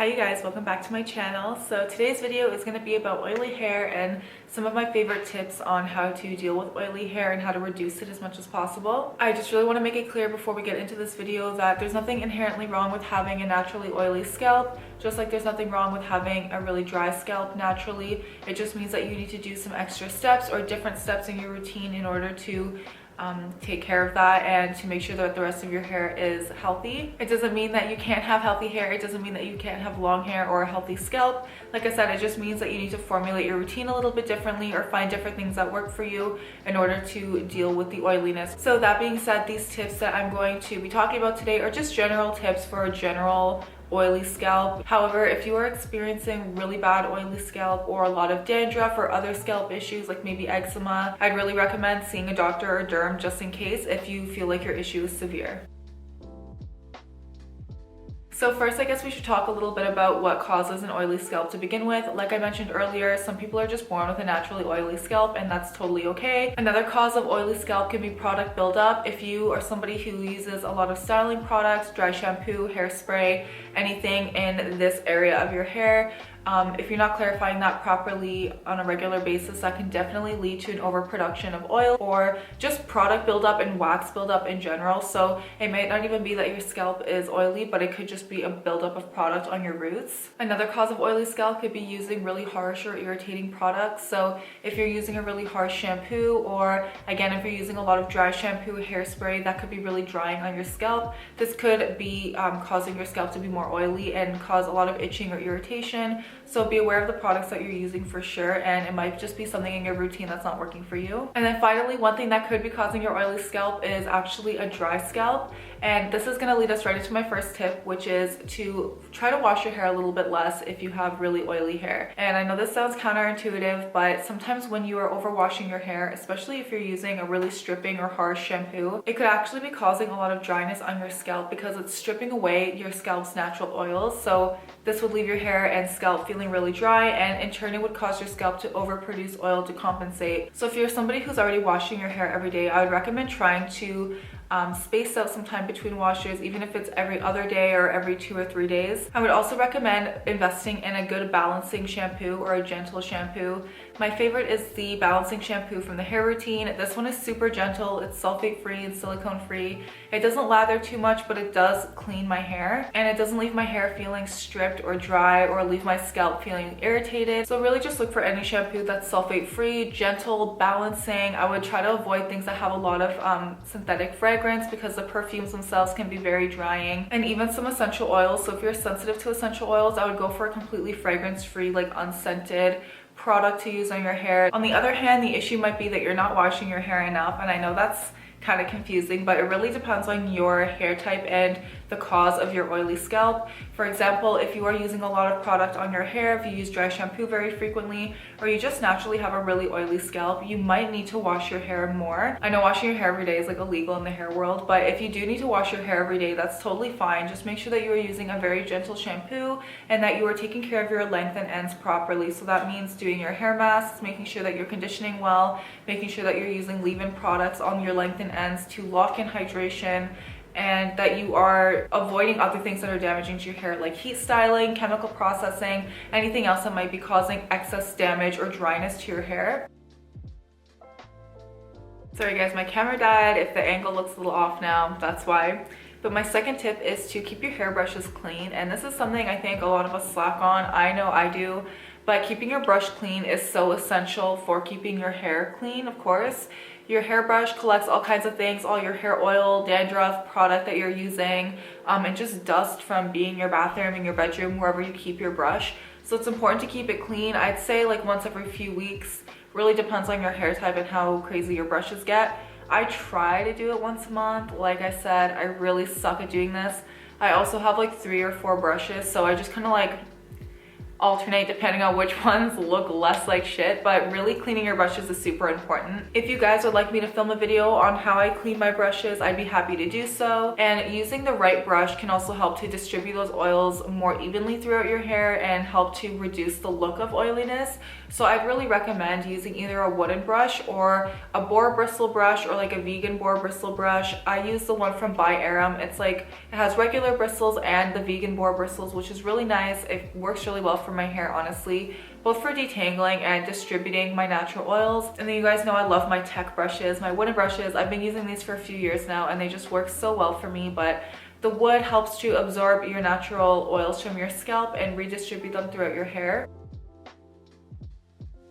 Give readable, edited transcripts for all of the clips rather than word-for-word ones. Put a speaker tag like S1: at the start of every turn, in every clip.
S1: Hi you guys, welcome back to my channel. So today's video is going to be about oily hair and some of my favorite tips on how to deal with oily hair and how to reduce it as much as possible. I just really want to make it clear before we get into this video that there's nothing inherently wrong with having a naturally oily scalp, just like there's nothing wrong with having a really dry scalp naturally. It just means that you need to do some extra steps or different steps in your routine in order to take care of that and to make sure that the rest of your hair is healthy. It doesn't mean that you can't have healthy hair. It doesn't mean that you can't have long hair or a healthy scalp. Like I said, it just means that you need to formulate your routine a little bit differently or find different things that work for you in order to deal with the oiliness. So that being said, these tips that I'm going to be talking about today are just general tips for a general oily scalp. However, if you are experiencing really bad oily scalp or a lot of dandruff or other scalp issues like maybe eczema, I'd really recommend seeing a doctor or derm just in case if you feel like your issue is severe. So first, I guess we should talk a little bit about what causes an oily scalp to begin with. Like I mentioned earlier, some people are just born with a naturally oily scalp and that's totally okay. Another cause of oily scalp can be product buildup. If you are somebody who uses a lot of styling products, dry shampoo, hairspray, anything in this area of your hair, if you're not clarifying that properly on a regular basis, that can definitely lead to an overproduction of oil or just product buildup and wax buildup in general. So it might not even be that your scalp is oily, but it could just be a buildup of product on your roots. Another cause of oily scalp could be using really harsh or irritating products. So if you're using a really harsh shampoo, or again, if you're using a lot of dry shampoo, hairspray, that could be really drying on your scalp. This could be causing your scalp to be more oily and cause a lot of itching or irritation. So be aware of the products that you're using for sure, and it might just be something in your routine that's not working for you. And then finally, one thing that could be causing your oily scalp is actually a dry scalp. And this is going to lead us right into my first tip, which is to try to wash your hair a little bit less if you have really oily hair. And I know this sounds counterintuitive, but sometimes when you are overwashing your hair, especially if you're using a really stripping or harsh shampoo, it could actually be causing a lot of dryness on your scalp because it's stripping away your scalp's natural oils. So this would leave your hair and scalp feeling really dry, and in turn it would cause your scalp to overproduce oil to compensate. So if you're somebody who's already washing your hair every day, I would recommend trying to space out some time between washes, even if it's every other day or every 2 or 3 days. I would also recommend investing in a good balancing shampoo or a gentle shampoo. My favorite is the balancing shampoo from the Hair Routine. This one is super gentle, it's sulfate free and silicone free. It doesn't lather too much, but it does clean my hair, and it doesn't leave my hair feeling stripped or dry or leave my scalp feeling irritated. So really just look for any shampoo that's sulfate free, gentle, balancing. I would try to avoid things that have a lot of synthetic fragrance because the perfumes themselves can be very drying, and even some essential oils. So if you're sensitive to essential oils, I would go for a completely fragrance free, like unscented product to use on your hair. On the other hand, the issue might be that you're not washing your hair enough, and I know that's kind of confusing, but it really depends on your hair type and the cause of your oily scalp. For example, if you are using a lot of product on your hair, if you use dry shampoo very frequently, or you just naturally have a really oily scalp, you might need to wash your hair more. I know washing your hair every day is like illegal in the hair world, but if you do need to wash your hair every day, that's totally fine. Just make sure that you are using a very gentle shampoo and that you are taking care of your length and ends properly. So that means doing your hair masks, making sure that you're conditioning well, making sure that you're using leave-in products on your length and ends to lock in hydration, and that you are avoiding other things that are damaging to your hair, like heat styling, chemical processing, anything else that might be causing excess damage or dryness to your hair. Sorry guys, my camera died. If the angle looks a little off now, that's why. But my second tip is to keep your hairbrushes clean, and this is something I think a lot of us slack on. I know I do. But keeping your brush clean is so essential for keeping your hair clean, of course. Your hairbrush collects all kinds of things, all your hair oil, dandruff, product that you're using, and just dust from being in your bathroom, in your bedroom, wherever you keep your brush. So it's important to keep it clean. I'd say like once every few weeks. Really depends on your hair type and how crazy your brushes get. I try to do it once a month. Like I said, I really suck at doing this. I also have like 3 or 4 brushes, so I just kind of like alternate depending on which ones look less like shit, but really cleaning your brushes is super important. If you guys would like me to film a video on how I clean my brushes, I'd be happy to do so. And using the right brush can also help to distribute those oils more evenly throughout your hair and help to reduce the look of oiliness. So I'd really recommend using either a wooden brush or a boar bristle brush or like a vegan boar bristle brush. I use the one from By Aram. It's like, it has regular bristles and the vegan boar bristles, which is really nice. It works really well for my hair, honestly, both for detangling and distributing my natural oils. And then you guys know I love my tech brushes, my wooden brushes. I've been using these for a few years now and they just work so well for me. But the wood helps to absorb your natural oils from your scalp and redistribute them throughout your hair.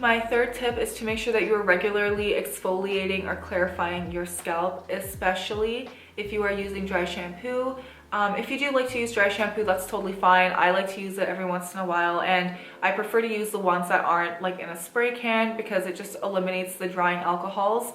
S1: My third tip is to make sure that you are regularly exfoliating or clarifying your scalp, especially if you are using dry shampoo. If you do like to use dry shampoo, that's totally fine. I like to use it every once in a while, and I prefer to use the ones that aren't like in a spray can because it just eliminates the drying alcohols,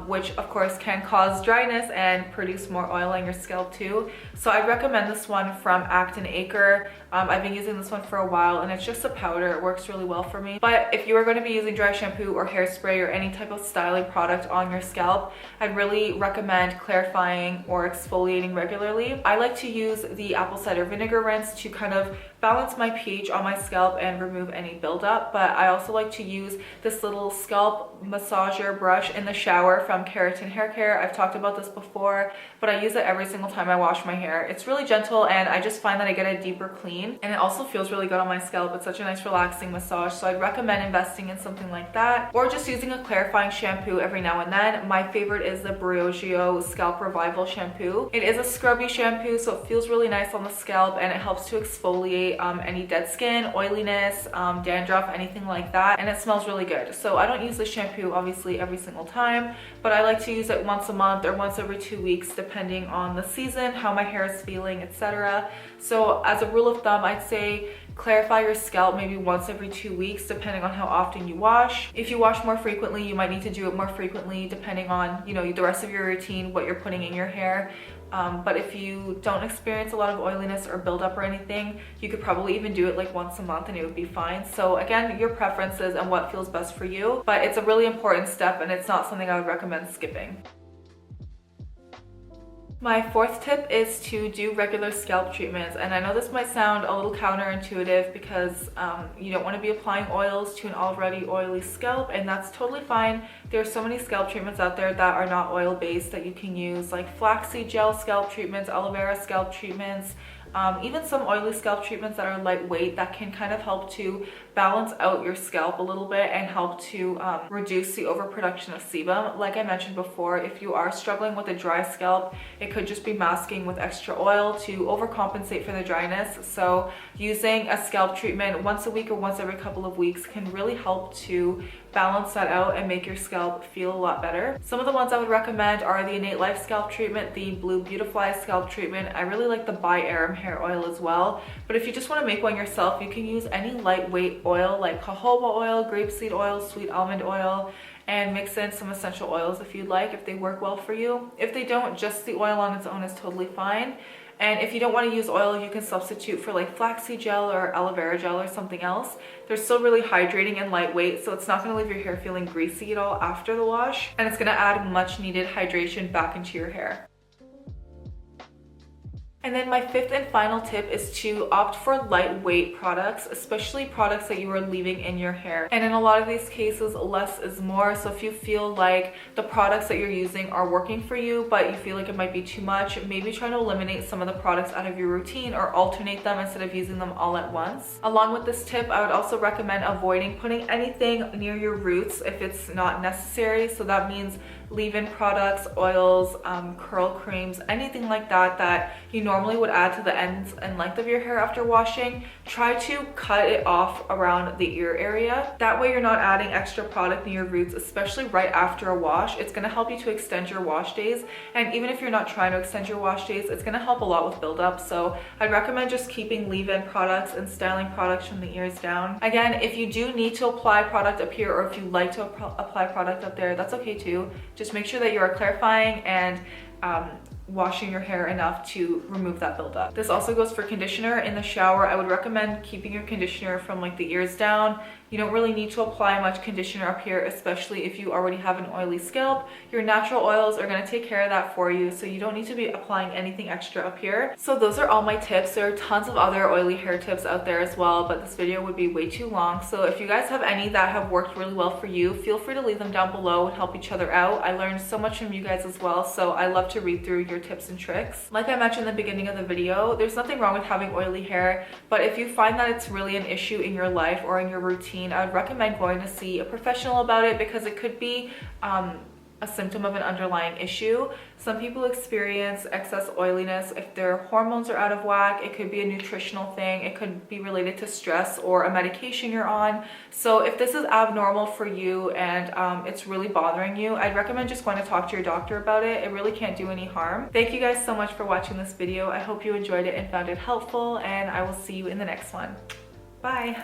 S1: which of course can cause dryness and produce more oil on your scalp too. So I recommend this one from Acton Acre. I've been using this one for a while and it's just a powder. It works really well for me. But if you are going to be using dry shampoo or hairspray or any type of styling product on your scalp, I'd really recommend clarifying or exfoliating regularly. I like to use the apple cider vinegar rinse to kind of balance my pH on my scalp and remove any buildup, but I also like to use this little scalp massager brush in the shower from Keratin Hair Care. I've talked about this before, but I use it every single time I wash my hair. It's really gentle and I just find that I get a deeper clean, and it also feels really good on my scalp. It's such a nice relaxing massage, so I'd recommend investing in something like that, or just using a clarifying shampoo every now and then. My favorite is the Briogeo Scalp Revival shampoo. It is a scrubby shampoo, so it feels really nice on the scalp and it helps to exfoliate any dead skin, oiliness, dandruff, anything like that, and it smells really good. So I don't use the shampoo obviously every single time, but I like to use it once a month or once every 2 weeks depending on the season, how my hair is feeling, etc. So as a rule of thumb, I'd say clarify your scalp maybe once every 2 weeks depending on how often you wash. If you wash more frequently, you might need to do it more frequently depending on, you know, the rest of your routine, what you're putting in your hair. But if you don't experience a lot of oiliness or buildup or anything, you could probably even do it like once a month and it would be fine. So again, your preferences and what feels best for you, but it's a really important step and it's not something I would recommend skipping. My fourth tip is to do regular scalp treatments, and I know this might sound a little counterintuitive because you don't want to be applying oils to an already oily scalp, and that's totally fine. There are so many scalp treatments out there that are not oil based that you can use, like flaxseed gel scalp treatments, aloe vera scalp treatments, even some oily scalp treatments that are lightweight that can kind of help to balance out your scalp a little bit and help to reduce the overproduction of sebum. Like I mentioned before, if you are struggling with a dry scalp, it could just be masking with extra oil to overcompensate for the dryness. So using a scalp treatment once a week or once every couple of weeks can really help to balance that out and make your scalp feel a lot better. Some of the ones I would recommend are the Innate Life scalp treatment, the Blue Beautifly scalp treatment. I really like the By Aram hair oil as well, but if you just want to make one yourself, you can use any lightweight oil like jojoba oil, grapeseed oil, sweet almond oil, and mix in some essential oils if you'd like, if they work well for you. If they don't, just the oil on its own is totally fine. And if you don't want to use oil, you can substitute for like flaxseed gel or aloe vera gel or something else. They're still really hydrating and lightweight, so it's not going to leave your hair feeling greasy at all after the wash, and it's going to add much needed hydration back into your hair. And then my fifth and final tip is to opt for lightweight products, especially products that you are leaving in your hair. And in a lot of these cases, less is more. So if you feel like the products that you're using are working for you, but you feel like it might be too much, maybe try to eliminate some of the products out of your routine or alternate them instead of using them all at once. Along with this tip, I would also recommend avoiding putting anything near your roots if it's not necessary. So that means leave-in products, oils, curl creams, anything like that that you normally would add to the ends and length of your hair after washing. Try to cut it off around the ear area. That way you're not adding extra product near your roots, especially right after a wash. It's going to help you to extend your wash days, and even if you're not trying to extend your wash days, it's going to help a lot with buildup. So I'd recommend just keeping leave-in products and styling products from the ears down. Again, if you do need to apply product up here, or if you like to apply product up there, that's okay too. Just make sure that you are clarifying and washing your hair enough to remove that buildup. This also goes for conditioner. In the shower, I would recommend keeping your conditioner from like the ears down. You don't really need to apply much conditioner up here, especially if you already have an oily scalp. Your natural oils are going to take care of that for you, so you don't need to be applying anything extra up here. So those are all my tips. There are tons of other oily hair tips out there as well, but this video would be way too long. So if you guys have any that have worked really well for you, feel free to leave them down below and help each other out. I learned so much from you guys as well, so I love to read through your tips and tricks. Like I mentioned in the beginning of the video, there's nothing wrong with having oily hair, but if you find that it's really an issue in your life or in your routine, I would recommend going to see a professional about it, because it could be a symptom of an underlying issue. Some people experience excess oiliness if their hormones are out of whack. It could be a nutritional thing. It could be related to stress or a medication you're on. So if this is abnormal for you and it's really bothering you, I'd recommend just going to talk to your doctor about it. It really can't do any harm. Thank you guys so much for watching this video. I hope you enjoyed it and found it helpful, and I will see you in the next one. Bye.